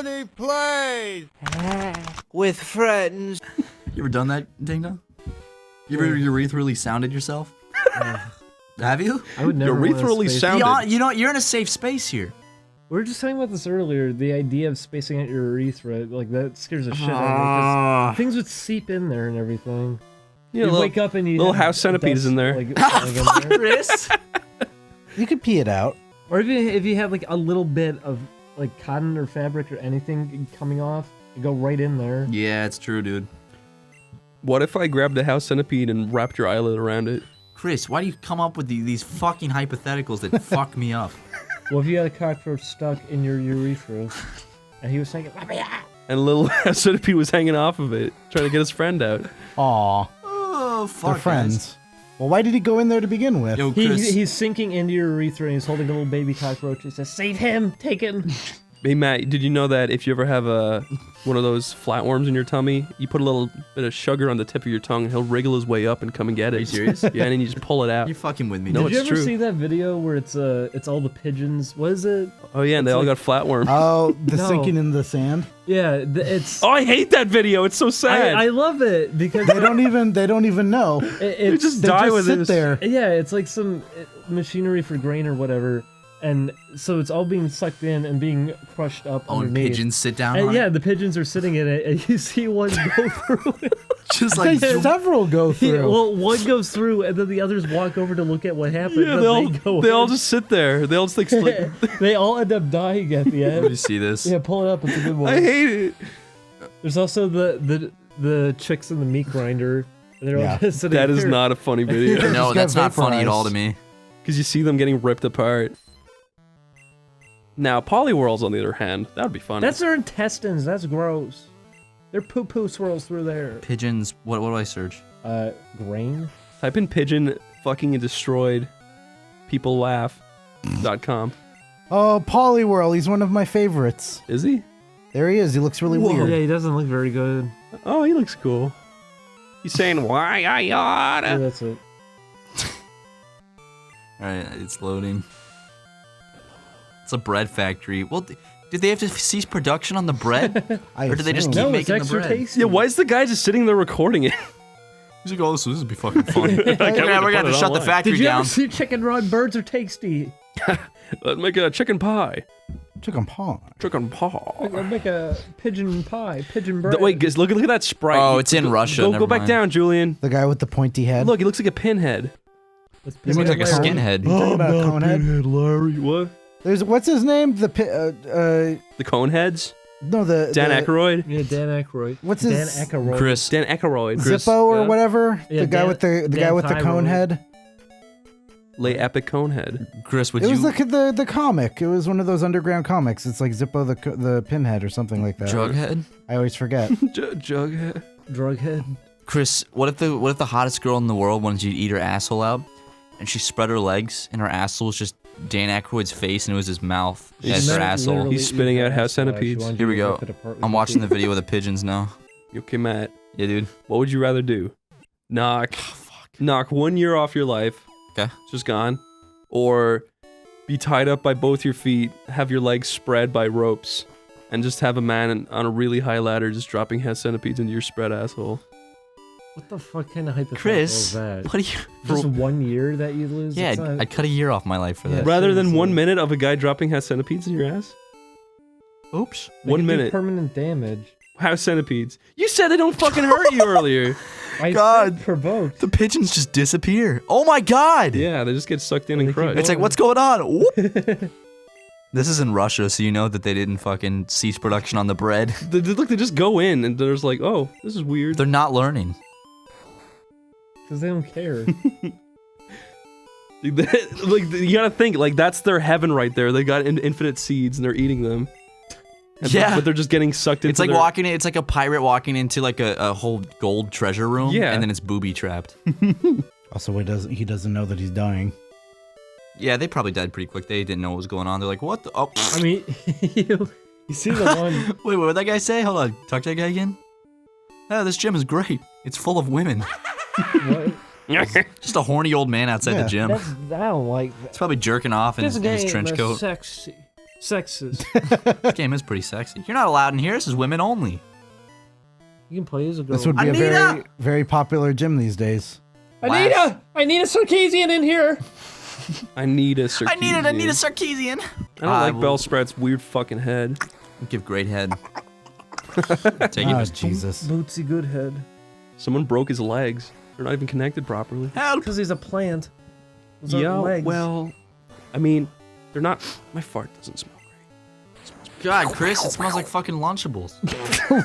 Oneyplays! With friends. You ever done that, Ding Dong? You ever urethally sounded yourself? Have you? I would never. Urethally sounded. You know, you're in a safe space here. We were just talking about this earlier. The idea of spacing out your urethra, like that scares the shit out of me. Things would seep in there and everything. Yeah, You wake up and you little have house centipedes dust, in there. like in there. Chris. You could pee it out. Or if you have like a little bit of like cotton or fabric or anything coming off, you go right in there. Yeah, it's true, dude. What if I grabbed a house centipede and wrapped your eyelid around it? Chris, why do you come up with these fucking hypotheticals that fuck me up? Well, if you had a cockroach stuck in your urethra, and he was saying, "Let me out!" And little house centipede was hanging off of it, trying to get his friend out. Aw, Oh, fuck. they're friends. Well, why did he go in there to begin with? Yo, Chris. He's sinking into your urethra and he's holding a little baby cockroach. He says, "Save him! Take him!" Hey Matt, did you know that if you ever have one of those flatworms in your tummy, you put a little bit of sugar on the tip of your tongue and he'll wriggle his way up and come and get it? Are you serious? Yeah, and then you just pull it out. You're fucking with me. No, Did you it's ever true. see that video where it's all the pigeons? What is it? Oh yeah, and they It's all like- got flatworms. Oh, the No. sinking in the sand. Yeah, it's. Oh, I hate that video. It's so sad. I love it because They don't even know. it's just They die just with sit this. there. yeah, it's like some machinery for grain or whatever, and so it's all being sucked in and being crushed up Oh, and underneath. pigeons sit down And on yeah, it? the pigeons are sitting in it, and you see one go through it. Just like... Several go Yeah, through. well, one goes through, and then the others walk over to look at what happened. yeah, then they all in. just sit there. They all just like They all end up dying at the Let me end. see this. Yeah, pull it up. It's a good one. I hate it. There's also the chicks in the meat grinder. And they're Yeah. all just sitting That is there. not a funny video. No, got that's not funny at all to vaporized. me. Because you see them getting ripped apart. Now, Polyworlds, on the other hand, that would be funny. That's their intestines. That's gross. Their poo swirls through there. Pigeons, what do I search? Grain? Type in pigeon fucking and destroyed peoplelaugh.com. Oh, Poliwhirl, he's one of my favorites. Is he? There he is. He looks really Yeah, weird. he doesn't look very good. Oh, he looks cool. He's saying, why I Yeah, oughta. that's it. Alright, it's loading. It's a bread factory. Well, did they have to cease production on the bread? I Or do they just assume. keep No, it's making the extra bread? tasty. Yeah, why is the guy just sitting there recording it? He's like, oh, this would be fucking funny. I can't wait we're gonna put have to it shut the online. factory Did you down. ever see chicken run? Birds are tasty. Let's make a chicken pie. Chicken paw. Chicken pie. I'll make a pigeon pie, pigeon bread. Wait, guys, look at that sprite. Oh, it's in Russia, Go never back mind. down, Julian. The guy with the pointy head. Look, he looks like a pinhead. Let's He pick looks it like a later. Skinhead. You talking about Conehead? Larry. What? There's what's his name? The Coneheads? No, the Dan the, Aykroyd? Yeah, Dan Aykroyd. What's Dan his- Aykroyd. Chris. Dan Aykroyd. Zippo or yeah. whatever. Yeah, the guy Dan- with the Dan guy with the cone Thyroid. head. Lay Epic Conehead. Chris, would It was you... the comic. It was one of those underground comics. It's like Zippo the pinhead or something like that. Jughead? I always forget. Jughead. Drughead. Chris, what if the hottest girl in the world wanted you to eat her asshole out, and she spread her legs, and her asshole was just Dan Aykroyd's face, and it was his mouth as her asshole? He's spitting out house centipedes. Here we go. I'm watching the video with the pigeons now. You okay, Matt? Yeah, dude. What would you rather do? Knock 1 year off your life. Okay. It's just gone. Or be tied up by both your feet, have your legs spread by ropes, and just have a man on a really high ladder just dropping house centipedes into your spread asshole. What the fuck kind of hypothetical Chris, is that? what are you... Just 1 year that you lose? Yeah, It's not- I'd cut a year off my life for Yeah. that. Rather than seriously. 1 minute of a guy dropping house centipedes in your ass? Oops. They 1 can do minute. permanent damage. House centipedes. You said they don't fucking hurt you earlier. I God. said provoked. The pigeons just disappear. Oh my god! Yeah, they just get sucked in and They keep crushed. It's like, what's going on? Whoop. This is in Russia, so you know that they didn't fucking cease production on the bread. Look, they just go in and there's like, oh, this is weird. They're not learning. Because they don't care. Like, you gotta think, like, that's their heaven right there. They got infinite seeds and they're eating them. And Yeah. But they're just getting sucked into It's like their- it's like a pirate walking into like a whole gold treasure room, Yeah. and then it's booby trapped. Also, he doesn't know that he's dying. Yeah, they probably died pretty quick. They didn't know what was going on. They're like, what the? Oh. I mean, you see the one... Wait, what did that guy say? Hold on. Talk to that guy again. Oh, this gym is great. It's full of women. What? Just a horny old man outside the gym. That's, I don't like that. He's probably jerking off in This his game trench is coat. sexy. Sexist. This game is pretty sexy. You're not allowed in here. This is women only. You can play as a girl. This would be a very, very popular gym these days. I need a Sarkeesian in here. I need a Sarkeesian. I need a Sarkeesian. I don't like Bellsprat's weird fucking head. Give great head. Take Oh, it. Jesus. Bootsy Goodhead. Someone broke his legs. They're not even connected properly. Help. Because he's a plant. Those Yeah, aren't legs. well, I mean, they're not. My fart doesn't smell great. God, Chris, it smells like fucking Lunchables.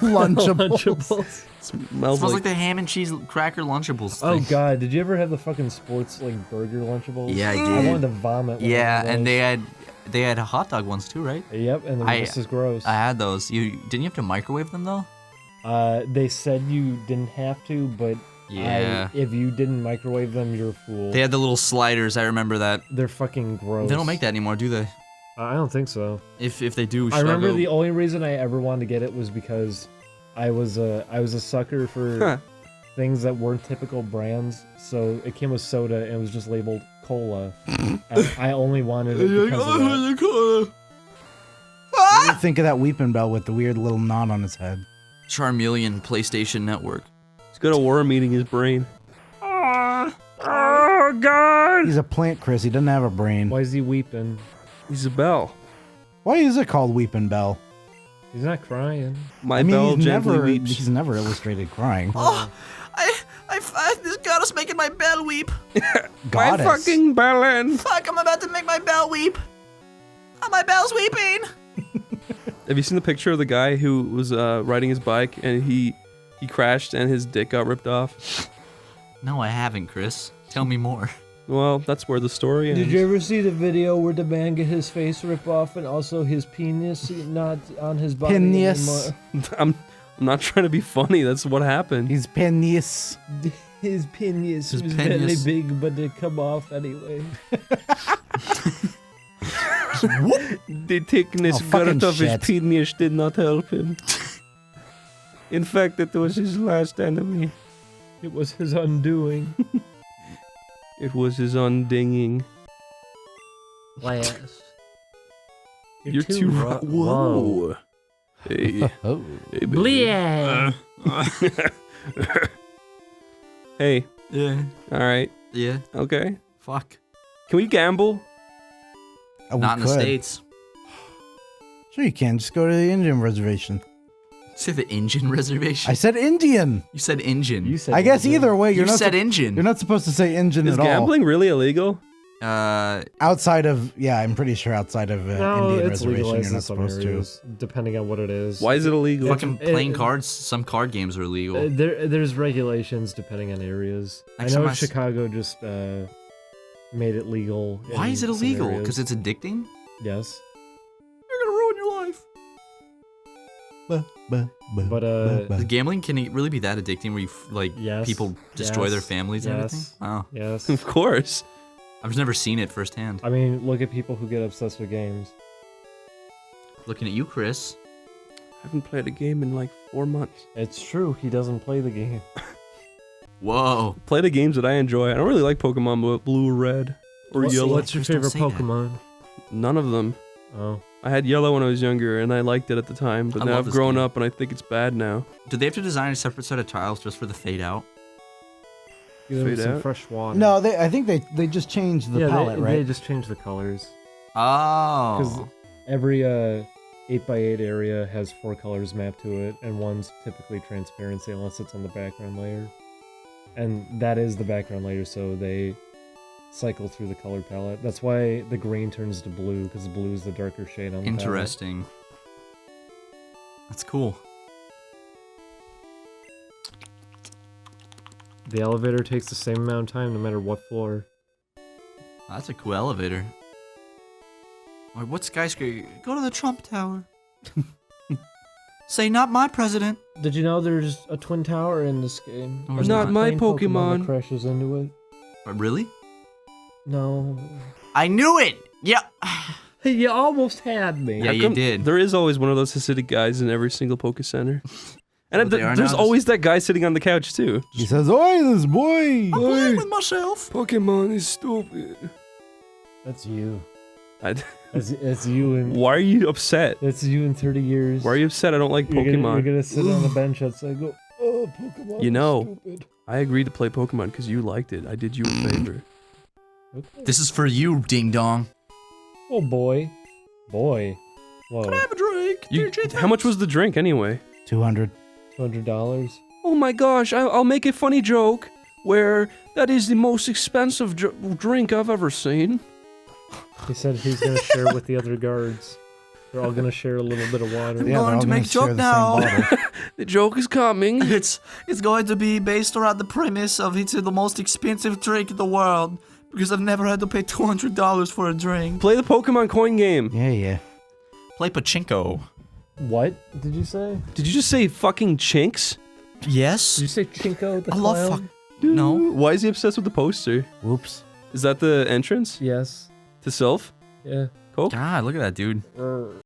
Lunchables. It It smells smells like like the ham and cheese cracker Lunchables Oh thing. god, did you ever have the fucking sports like burger Lunchables? Yeah, I I did. wanted to vomit. when I Yeah, had and those. they had hot dog ones too, right? Yep, and they're just as gross. I had those. You didn't you have to microwave them though? They said you didn't have to, but Yeah. if you didn't microwave them, you're a fool. They had the little sliders. I remember that. They're fucking gross. They don't make that anymore, do they? I don't think so. If they do, I remember the only reason I ever wanted to get it was because I was a sucker for things that weren't typical brands. So it came with soda and it was just labeled cola. And I only wanted it because of that. What do you think of that Weepin' Bell with the weird little knot on his head? Charmeleon PlayStation Network. he's got a worm eating his brain. Oh god! He's a plant, Chris. He doesn't have a brain. Why is he weeping? He's a bell. Why is it called Weepin' Bell? He's not crying. My bell he's gently never, weeps. he's never illustrated crying. Oh, this goddess making my bell weep. Goddess. My fucking bellin'. Fuck, I'm about to make my bell weep. Oh, my bell's weeping. Have you seen the picture of the guy who was riding his bike and he crashed and his dick got ripped off? No, I haven't, Chris. Tell me more. Well, that's where the story ends. Did you ever see the video where the man get his face ripped off and also his penis not on his body Penis. anymore? I'm not trying to be funny. That's what happened. He's penis. His penis His was penis. very big, but it come off anyway. The thickness Oh, fucking girth of his shit. penis did not help him. In fact, it was his last enemy. It was his undoing. It was his undinging. Last. You're too low. Whoa. Hey. Oh. Hey, baby. Blah. Hey. Yeah. All right. Yeah. Okay. Fuck. Can we gamble? Oh, we Not in the could. States. Sure you can. Just go to the Indian reservation. Say the engine reservation. I said Indian. You said engine. You said I guess it was either way, You you're not said engine. you're not supposed to say engine Is at all. gambling really illegal? Outside of, yeah, I'm pretty sure outside of No, Indian it's reservation, legalized you're in not some supposed areas, depending on what it is. Why is it illegal? Fucking It- playing it- cards. Some card games are illegal. There's regulations depending on areas. Next I know time I s- Chicago just made it legal. Why in is it some illegal? areas. Because it's addicting? Yes, You're gonna ruin your life. but The gambling can it really be that addicting where you Yes, people destroy yes, their families and everything? yes. Wow. yes. Of course. I've never seen it firsthand. I mean, look at people who get obsessed with games. Looking at you, Chris. I haven't played a game in like 4 months. It's true, he doesn't play the game. Whoa. Play the games that I enjoy. I don't really like Pokemon Blue or Red or What's- Yellow. What's your Just don't favorite say that. Pokemon? None of them. Oh, I had Yellow when I was younger and I liked it at the time, but I now love I've this grown game. up and I think it's bad now. Did they have to design a separate set of tiles just for the fade out? give them Fade some out? fresh water. No, I think they just changed the yeah, palette, they right? just changed the colors. Oh. Every 8x8 area has 4 colors mapped to it, and one's typically transparency unless it's on the background layer. And that is the background layer, so they cycle through the color palette. That's why the green turns to blue, because blue is the darker shade on the palette. Interesting. That's cool. The elevator takes the same amount of time no matter what floor. That's a cool elevator. Or what skyscraper? Go to the Trump Tower. Say, not my president. Did you know there's a twin tower in this game? Or is Not not my Plain Pokemon. that crashes into it. Really? No. I knew it! Yeah. You almost had me. Yeah, How you come did. There is always one of those Hasidic guys in every single Poke Center. And Well, they are there's now. always that guy sitting on the couch too. He says, "Oi, this boy." I'm playing with myself. Pokemon is stupid. That's you. I It's you in. Why are you upset? It's you in 30 years. Why are you upset? I don't like You're Pokemon. gonna sit on the bench outside and go, oh, Pokemon. You know. Stupid. I agreed to play Pokemon because you liked it. I did you a favor. Okay. This is for you, ding dong. Oh boy. Boy. Whoa. Can I have a drink? How much was the drink anyway? 200. $200. Oh my gosh, I'll make a funny joke where that is the most expensive drink I've ever seen. He said he's gonna share with the other guards. They're all gonna share a little bit of water. Yeah, going they're all to gonna make a joke share the now. same bottle. The joke is coming. It's going to be based around the premise of it's the most expensive drink in the world because I've never had to pay $200 for a drink. Play the Pokemon coin game. Yeah. Play pachinko. What did you say? Did you just say fucking chinks? Yes. Did you say Chinko the I clown? love fuck. No. Why is he obsessed with the poster? Whoops. Is that the entrance Yes. to Sylph? Yeah. Coke? God, look at that dude.